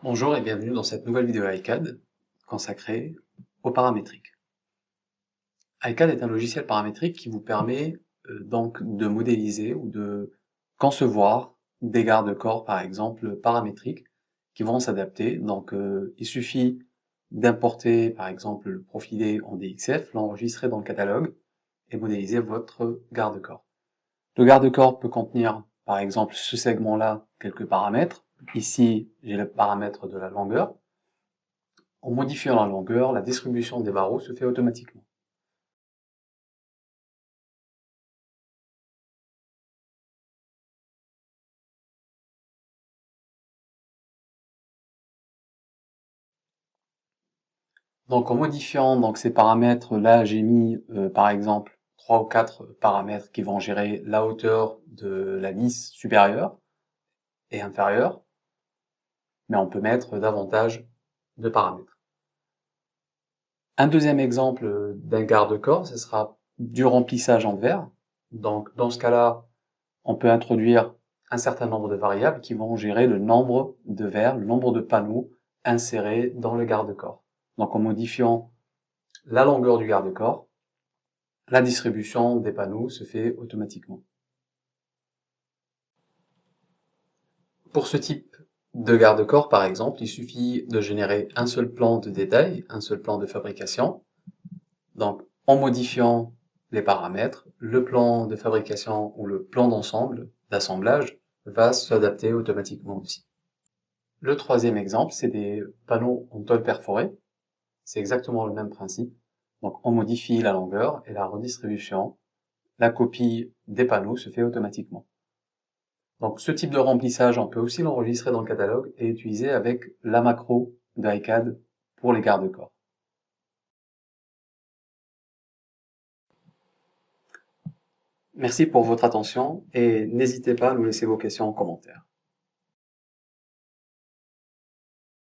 Bonjour et bienvenue dans cette nouvelle vidéo iCAD consacrée au paramétrique. iCAD est un logiciel paramétrique qui vous permet donc de modéliser ou de concevoir des garde-corps par exemple paramétriques qui vont s'adapter. Donc il suffit d'importer par exemple le profilé en DXF, l'enregistrer dans le catalogue et modéliser votre garde-corps. Le garde-corps peut contenir par exemple ce segment-là quelques paramètres. Ici j'ai le paramètre de la longueur. En modifiant la longueur, la distribution des barreaux se fait automatiquement. Donc en modifiant ces paramètres, là j'ai mis par exemple 3 ou 4 paramètres qui vont gérer la hauteur de la lisse supérieure et inférieure, mais on peut mettre davantage de paramètres. Un deuxième exemple d'un garde-corps, ce sera du remplissage en verre. Donc dans ce cas-là, on peut introduire un certain nombre de variables qui vont gérer le nombre de verres, le nombre de panneaux insérés dans le garde-corps. Donc en modifiant la longueur du garde-corps, la distribution des panneaux se fait automatiquement. Pour ce type de garde-corps, par exemple, il suffit de générer un seul plan de détail, un seul plan de fabrication. Donc en modifiant les paramètres, le plan de fabrication ou le plan d'ensemble, d'assemblage, va s'adapter automatiquement aussi. Le troisième exemple, c'est des panneaux en tôle perforée. C'est exactement le même principe. Donc on modifie la longueur et la redistribution. La copie des panneaux se fait automatiquement. Donc ce type de remplissage, on peut aussi l'enregistrer dans le catalogue et utiliser avec la macro d'iCAD pour les garde-corps. Merci pour votre attention et n'hésitez pas à nous laisser vos questions en commentaire.